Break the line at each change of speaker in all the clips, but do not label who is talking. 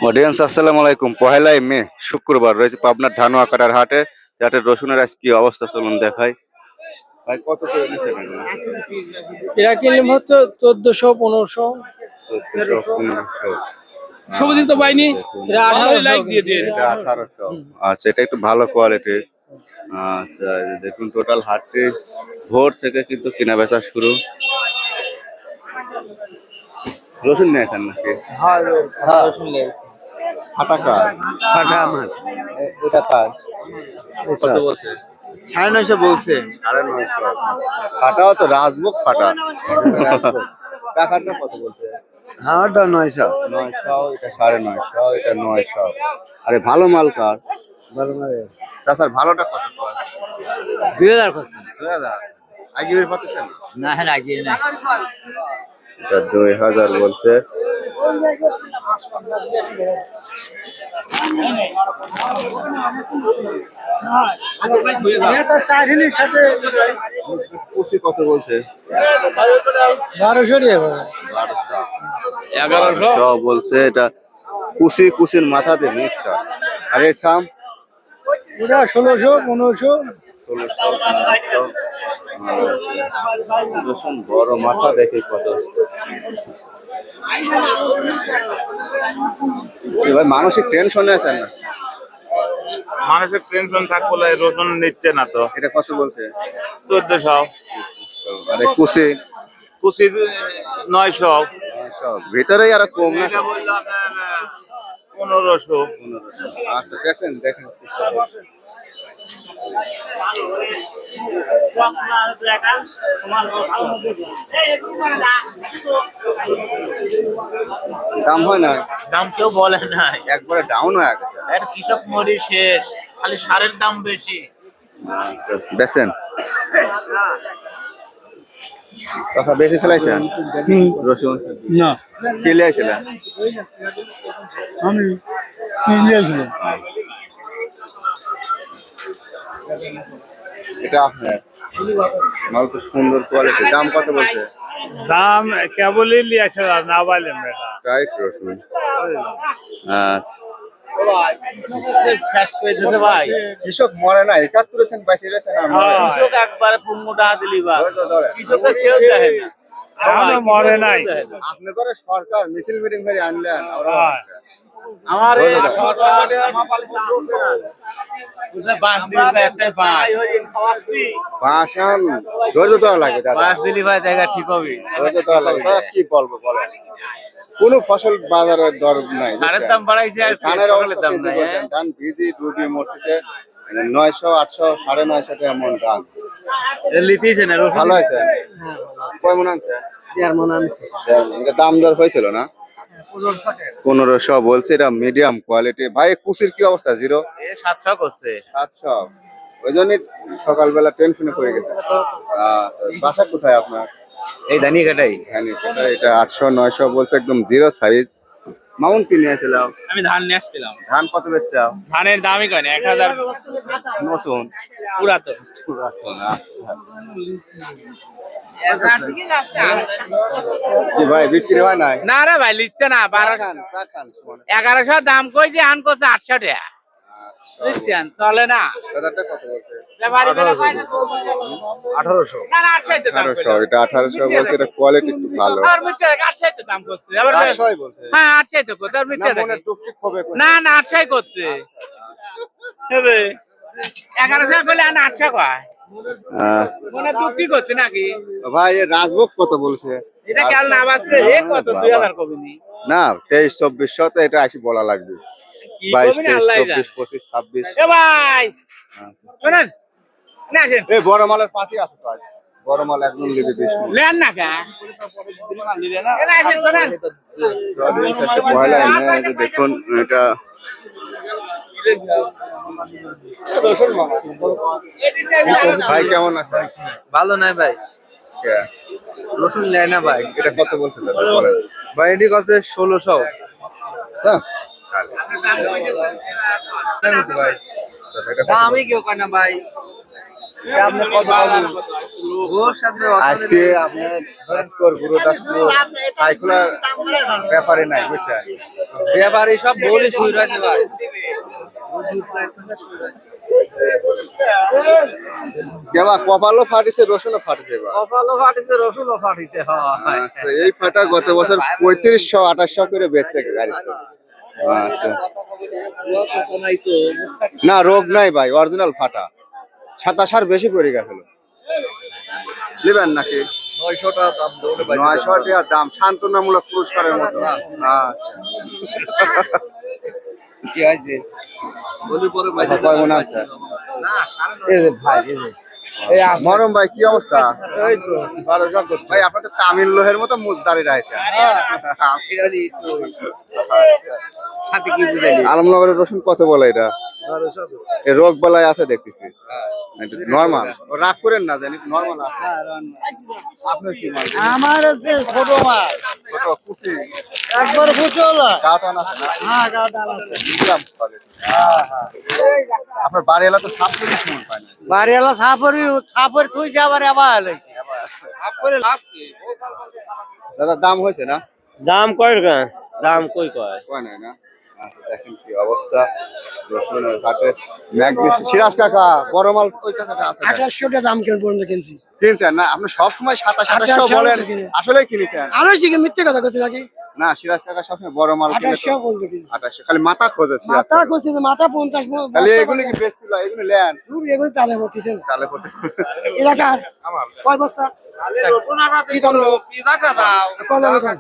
Audience আসসালামু আলাইকুম। পহেলাই মে শুক্রবার রয়েছে পাবনার ধানুয়া কাটার হাটে। হাটের রসুনের আজ কি অবস্থা চলুন দেখাই। ভাই কত করে নিচ্ছেন এগুলো?
এরা কিনলাম হচ্ছে 1400, 1500।
1400, 1500।
সবুজ তো পাইনি, এরা 18 লাইক দিয়ে দিয়ে।
এটা 1800। আচ্ছা, এটা একটু ভালো কোয়ালিটির। আচ্ছা, এই যে দেখুন টোটাল হাটটি ভোর থেকে কিন্তু কেনা বেচা শুরু। রসুন নিয়েছেন নাকি?
হ্যাঁ রসুন লেগেছে।
ফাটা কার?
ফাটা আমার।
এটা কার? কত বলছে?
950 বলছে।
950। ফাটাও তো রাজভোগ ফাটা। কাকারটা কত বলছে?
আমারটা 900।
900, এটা 950, এটা 900। আরে ভালো মাল কার?
ভালো না রে।
স্যার ভালোটা কত কয়?
2000 করছে।
2000। আগে বের পাচ্ছেন?
না হ্যাঁ আগে না।
এটা 2000 বলছে। কুচি কত বলছে?
1200 টাকা।
1100 বলছে। এটা কুচির মাথাতে মিক্সার। আর এই সাম
ওটা 1600, 1500।
1600। বড় মাথা দেখে কত। ভাই মানসিক টেনশনে আছেন না?
মানুষের টেনশন থাকবো রসুন নিচ্ছে না তো।
এটা কত বলছে?
1400।
আরে কুচি
কুচি 900।
ভিতরেই আর কম না?
এটা বললো আপনার 1500।
1500। আচ্ছা দেখেন দেখেন। দাম হয় না?
দাম কেউ বলে নাই,
একবারে ডাউন হয়ে গেছে।
এর কৃষক মরি শেষ, খালি সারের দাম বেশি।
বেছেন কথা বেশি ফেলাইছেন রসুন?
না
কি লিয়েছিলেন?
আমি কিনেছিলাম।
এটা আপনার মাল তো সুন্দর কোয়ালিটি। দাম কত বলছে?
দাম কেবলই লিয়েছে না বলেন বেটা।
রাইট রসুন। আচ্ছা,
শেষ করে দিতে ভাই,
কৃষক মরে না, 71 থেকে বেশি রয়েছে না?
কৃষক একবারে 15 দিলি বা
ধরে
কৃষকের কেউ দেখে না।
এখনো মরে নাই।
আপনি করে সরকার মিছিল মিটিং করে আনলেন।
আমার এই
ধরে
বাস দিলি ভাই, একটাই বাস
ভাষণ ধৈর্য ধরা লাগে দাদা।
বাস দিলি ভাই, জায়গা ঠিক হবে।
ধৈর্য ধরা লাগে দাদা। কি বলবো বলেন, কোনো ফসল বাজারের দর নাই।
সারের দাম বাড়াইছে আর
ধানের
ফসলের দাম নাই।
ধান ভিজি ডুবি মরতেছে। 900, 800, 950 টাকা মন ধান।
লিতেছে না রসুন।
ভালো আছে? কয় মন আনছে?
1.5 মণ আনছে।
এটা দাম দর হয়েছিল না? 1500 বলছে। এটা মিডিয়াম কোয়ালিটি। ভাই কুচির কি অবস্থা? 0?
700 করছে।
700। ওই জন্যই সকালবেলা টেনশনে পড়ে গেছে। বাসা কোথায় আপনার?
এই ধানি কাটাই।
হ্যাঁ, এটা 800, 900 বলতে একদম 0 সাইজ। মাউন্ট কি নিয়েছিলাম?
আমি ধান নিয়ে আসছিলাম।
ধান কত বেচছে?
ধানের দামই কয় না, 1000
নতুন
পুরাতন।
কি ভাই বিক্রি হয় নাই?
না রে ভাই, লিখছে না। 1100 দাম কই যে আন করছে 800 টাকা। বুঝছেন, চলে না।
দাদাটা কত বলছে?
1800। না না, 800 তো দাম
1800। এটা 1800 বলছে। এটা কোয়ালিটি খুব ভালো।
আর মিথ্যা 800 তো দাম করছে। আবার
800 বলছে।
হ্যাঁ 800 তো করছে, আর মিথ্যা
না মনে টুকটি খবে কই?
না না 800 করছে। হবে 1100 করলে আর 800 কয়। মনে দুঃখী করছে নাকি
ভাই এর রাজভোগ কত বলছে?
এটা কেন না বাজছে? এ কত 2000 কবিনি
না 23, 2400 তো এটা আসি বলা লাগবে।
কি
22,
কবিনি
23,
আল্লাহই
24,
জানে।
25, 26।
এ ভাই শুনেন, না আসেন
এই বড় মালের পাটি আছে তো আজ। বড় মাল একদম লিখে দিস।
লেন না কা এ আসেন শুনেন।
আজকে পয়লা মে। এই যে দেখুন এটা ভাই কেমন আছে?
ভালো নাই ভাই, রসুন নেয় না ভাই।
এটা কত বলছে দাদা বলেন?
ভাই এটি কছে 1600।
হ্যাঁ
ভাই দামই কেউ কয় না ভাই। আপনি কত পাবেন? ওর সাথে
আজকে আপনার দাসপুর গুরু দাসপুর সাইকুলার ব্যাপারে নাই বুঝছেন।
ব্যাপারে সব বলে শুরু হয়েছে ভাই।
কেবা কপালও ফাটিছে রসুনও ফাটিছে এবার।
কপালও ফাটিছে রসুনও ফাটিছে হয়।
আচ্ছা, এই ফাটা গত বছর 3500 2800 করে বেচছে গাড়ি। আচ্ছা না রোগ নাই ভাই, অরিজিনাল ফাটা 27 বেশি পড়ে গেছিল। নেবেন নাকি
900 টাকা দাম দৌড়ে বাইরে
900 টাকা দাম, সান্ত্বনামূলক পুরস্কারের মতো।
কি হয়েছে বলি পরে বাইরে
কয় মনে আছে?
না এই যে ভাই এই যে
মরম ভাই কি অবস্থা?
এই তো 1200 করছে
ভাই আপনার তো তামিল লোহের মতো মুজদারি রাইছে।
এখানে তো সাথে কি বুঝাইলি
আলমনগরের রসুন কত বলে এটা?
1200
এই রোগ বালাই আছে দেখতেছি। নরমাল রাগ করেন না, জানি নরমাল আছে। আপনার কি মাল?
আমার হচ্ছে ছোট মাছ
কত কুচি
একবার ফুচলা
কাটান আছে না?
হ্যাঁ গাদাল আছে
গ্রাম করে। আপনার বাড়ি এলা তো সাপ করে সময় পায় না।
বাড়িওয়ালা থাপড়ি তুই যাবার আবার
দাদা দাম হয়েছে না?
দাম কয় টাকা? দাম কই কয়?
কয় নাই না? আচ্ছা, দেখেন কি অবস্থা রসুনের ঘাটে। ম্যাগ বৃষ্টি সিরাজ কাকা বড় মাল ওই কাকাটা আছে না?
2800 টাকা দাম কেন পর্যন্ত কিনছি
কিনছেন না আপনি সব সময় 2700 বলেন, আসলেই কিনেছেন?
আড়াই থেকে মিথ্যে কথা কইছি নাকি
না সিরাজ কাকা সবসময় বড় মাল কিনে তো।
2800 পর্যন্ত কিনছি
2800 খালি মাথা খোঁজে সিরাজ
মাথা
কাকা।
কইছি মাথা 50
তাহলে এগুলো কি বেস্ট ছিল? এগুলো লেন
দূর এগুলো তালে ভর্তিছে না
তাহলে পড়তে
এলাকার কয় বস্তা
কি দাম পিজাটা দাও
কয় টাকা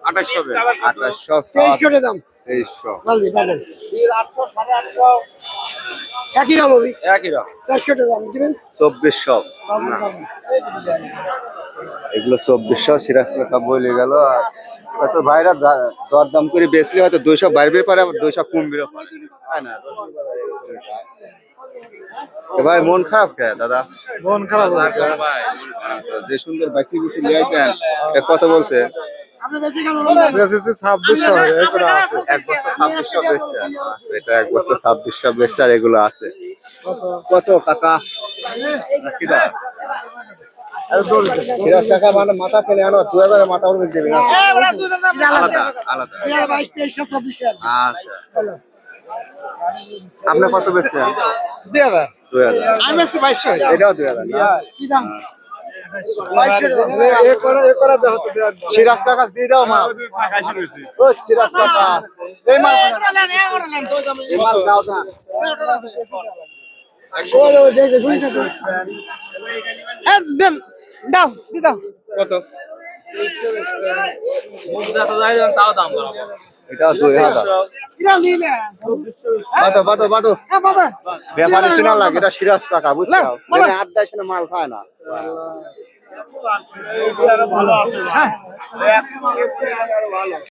2800 বে 2800
2300 টাকা দাম
2300
বালদি বালদি 800 850 একই দাম হবে
একই দাম
400 টাকা দাম দিবেন
2400
বাবুল বাবুল
এগুলো 2400 সিরাজ কাকা বলে গেল। আর হয়তো ভাইরা দরদাম করে বেচলে হয়তো 200 বাড়বে পারে, আবার 200 কমবেও পারে, তাই না? এ ভাই মন খারাপ কে দাদা?
মন খারাপ
আচ্ছা, যে সুন্দর বাইসি বুসি লিয়াইছেন কত বলছে?
আপনি বেশি কেন
2600 এগুলো আছে
এক বস্তা 2600 বেচছে। আচ্ছা, এটা এক বস্তা 2600 বেচছে আর এগুলো আছে কত কাকা? কিরা সিরাজ কাকা মানে মাথা ফেলে আনো 2000 মাথা ওর দেবে না? আলাদা আলাদা।
22 2300 2400
আচ্ছা আপনি কত বেচছেন?
2000
2000।
আমি বেশি 2200
এটাও 2000 না?
কি দাম 2200
এ করে দাও তো দেন
সিরাজ কাকা দিয়ে দাও মাল। ও সিরাজ কাকা এই মাল এই মাল দাও না।
দেন দাও দি দাও
কত?
তাও দাম বরাবর।
এটাও 2000।
কিরা নিলে
বাতো বাতো বাতো
হ্যাঁ বাবা
ব্যাপারে শোনা লাগে, এটা সিরাজ কাকা বুঝছো?
বলো।
মানে আড্ডায় শুনে মাল খায় না।
হ্যাঁ